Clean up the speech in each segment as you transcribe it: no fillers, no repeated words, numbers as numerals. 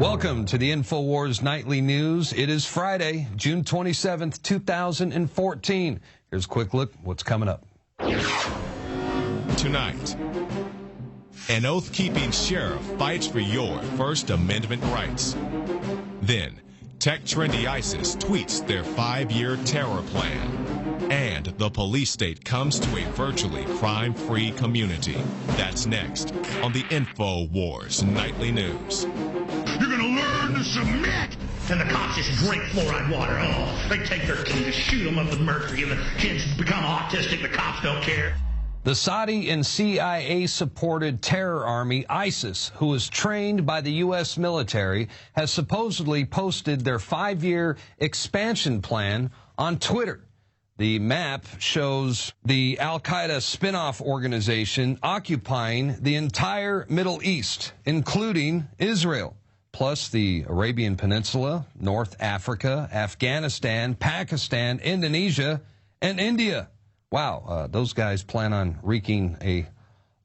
Welcome to the InfoWars Nightly News. It is Friday, June 27th, 2014. Here's a quick look what's coming up. Tonight, an oath-keeping sheriff fights for your First Amendment rights. Then, tech-trendy ISIS tweets their 5-year terror plan. And the police state comes to a virtually crime-free community. That's next on the InfoWars Nightly News. You're gonna learn to submit! And the cops just drink fluoride water. Oh, they take their kids, shoot them up with mercury, and the kids become autistic. The cops don't care. The Saudi and CIA-supported terror army ISIS, who is trained by the U.S. military, has supposedly posted their 5-year expansion plan on Twitter. The map shows the al-Qaeda spin-off organization occupying the entire Middle East, including Israel, plus the Arabian Peninsula, North Africa, Afghanistan, Pakistan, Indonesia, and India. Wow, those guys plan on wreaking a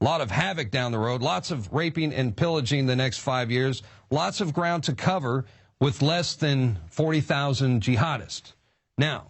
lot of havoc down the road, lots of raping and pillaging the next 5 years, lots of ground to cover with less than 40,000 jihadists. Now,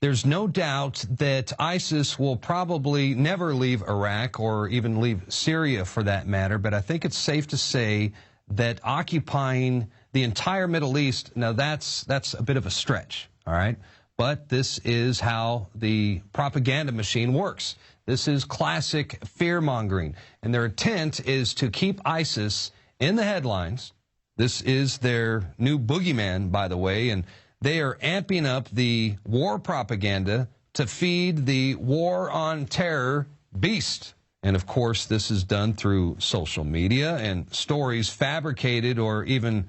there's no doubt that ISIS will probably never leave Iraq or even leave Syria for that matter, but I think it's safe to say that occupying the entire Middle East, now that's a bit of a stretch, all right? But this is how the propaganda machine works. This is classic fear-mongering, and their intent is to keep ISIS in the headlines. This is their new boogeyman, by the way, and they are amping up the war propaganda to feed the war on terror beast. And, of course, this is done through social media and stories fabricated or even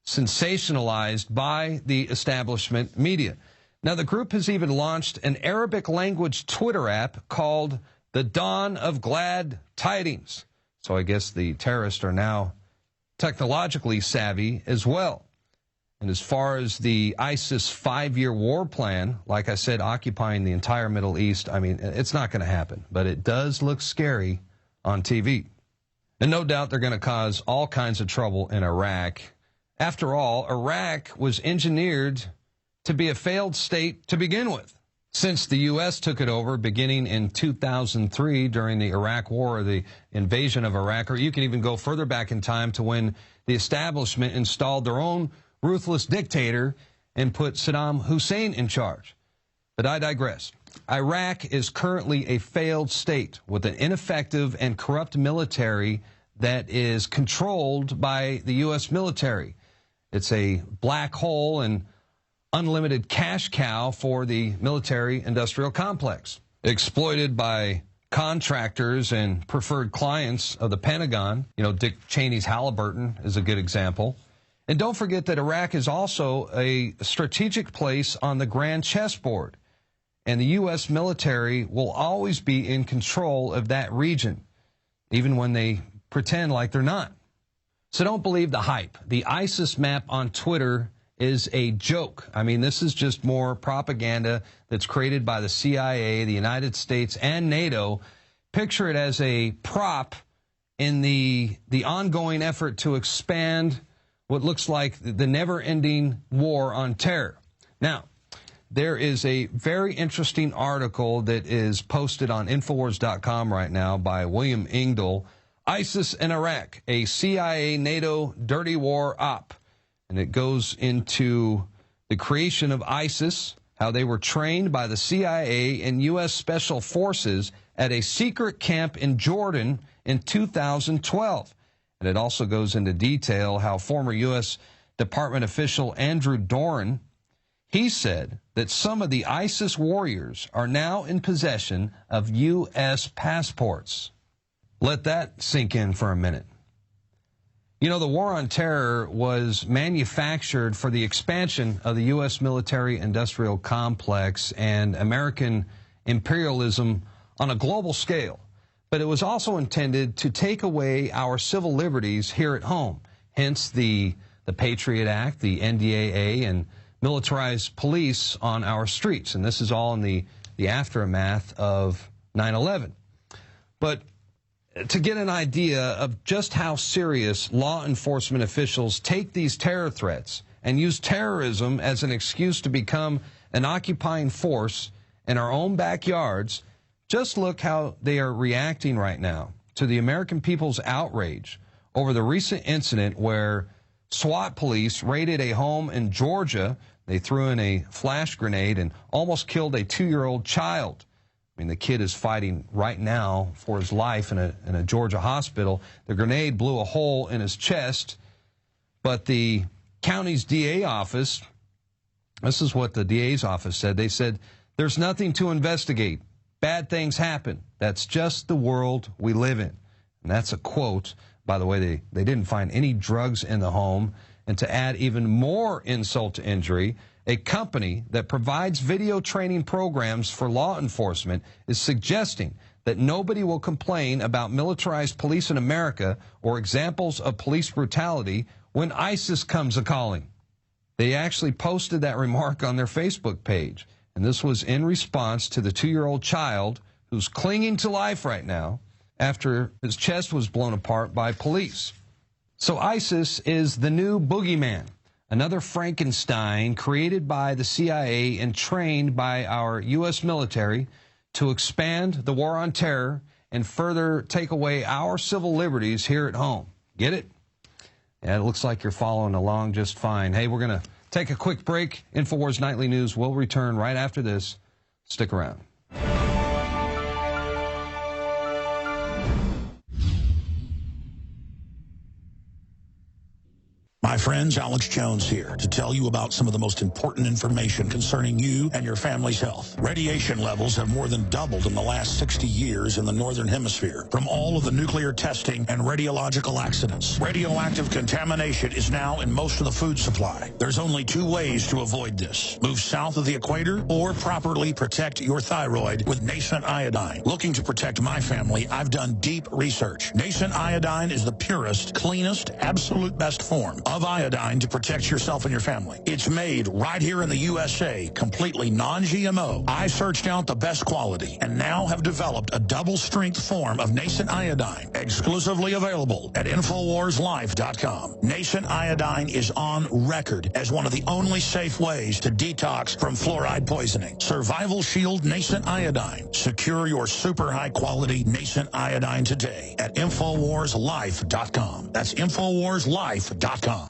sensationalized by the establishment media. Now, the group has even launched an Arabic-language Twitter app called The Dawn of Glad Tidings. So I guess the terrorists are now technologically savvy as well. And as far as the ISIS 5-year war plan, like I said, occupying the entire Middle East, I mean, it's not going to happen. But it does look scary on TV. And no doubt they're going to cause all kinds of trouble in Iraq. After all, Iraq was engineered to be a failed state to begin with. Since the U.S. took it over beginning in 2003 during the Iraq War, or the invasion of Iraq, or you can even go further back in time to when the establishment installed their own ruthless dictator and put Saddam Hussein in charge. But I digress. Iraq is currently a failed state with an ineffective and corrupt military that is controlled by the U.S. military. It's a black hole and unlimited cash cow for the military-industrial complex, exploited by contractors and preferred clients of the Pentagon. You know, Dick Cheney's Halliburton is a good example. And don't forget that Iraq is also a strategic place on the grand chessboard, and the U.S. military will always be in control of that region, even when they pretend like they're not. So don't believe the hype. The ISIS map on Twitter is a joke. I mean, this is just more propaganda that's created by the CIA, the United States, and NATO. Picture it as a prop in the ongoing effort to expand what looks like the never-ending war on terror. Now, there is a very interesting article that is posted on Infowars.com right now by William Engdahl, ISIS in Iraq, a CIA-NATO dirty war op. And it goes into the creation of ISIS, how they were trained by the CIA and U.S. Special Forces at a secret camp in Jordan in 2012. And it also goes into detail how former U.S. Department official Andrew Doran, he said that some of the ISIS warriors are now in possession of U.S. passports. Let that sink in for a minute. You know, the war on terror was manufactured for the expansion of the U.S. military-industrial complex and American imperialism on a global scale. But it was also intended to take away our civil liberties here at home, hence the Patriot Act, the NDAA, and militarized police on our streets. And this is all in the aftermath of 9/11. But to get an idea of just how serious law enforcement officials take these terror threats and use terrorism as an excuse to become an occupying force in our own backyards, just look how they are reacting right now to the American people's outrage over the recent incident where SWAT police raided a home in Georgia. They threw in a flash grenade and almost killed a 2-year-old child. I mean, the kid is fighting right now for his life in a Georgia hospital. The grenade blew a hole in his chest, but the county's DA office, this is what the DA's office said. They said, there's nothing to investigate. Bad things happen. That's just the world we live in. And that's a quote. By the way, they didn't find any drugs in the home. And to add even more insult to injury, a company that provides video training programs for law enforcement is suggesting that nobody will complain about militarized police in America or examples of police brutality when ISIS comes a-calling. They actually posted that remark on their Facebook page. And this was in response to the 2-year-old child who's clinging to life right now after his chest was blown apart by police. So ISIS is the new boogeyman, another Frankenstein created by the CIA and trained by our U.S. military to expand the war on terror and further take away our civil liberties here at home. Get it? Yeah, it looks like you're following along just fine. Hey, we're going to take a quick break. InfoWars Nightly News will return right after this. Stick around. My friends, Alex Jones here to tell you about some of the most important information concerning you and your family's health. Radiation levels have more than doubled in the last 60 years in the Northern Hemisphere from all of the nuclear testing and radiological accidents. Radioactive contamination is now in most of the food supply. There's only 2 ways to avoid this. Move south of the equator or properly protect your thyroid with Nascent Iodine. Looking to protect my family, I've done deep research. Nascent Iodine is the purest, cleanest, absolute best form of iodine to protect yourself and your family. It's made right here in the USA, completely non-GMO. I searched out the best quality and now have developed a double-strength form of Nascent Iodine, exclusively available at InfoWarsLife.com. Nascent Iodine is on record as one of the only safe ways to detox from fluoride poisoning. Survival Shield Nascent Iodine. Secure your super high-quality Nascent Iodine today at InfoWarsLife.com. That's InfoWarsLife.com.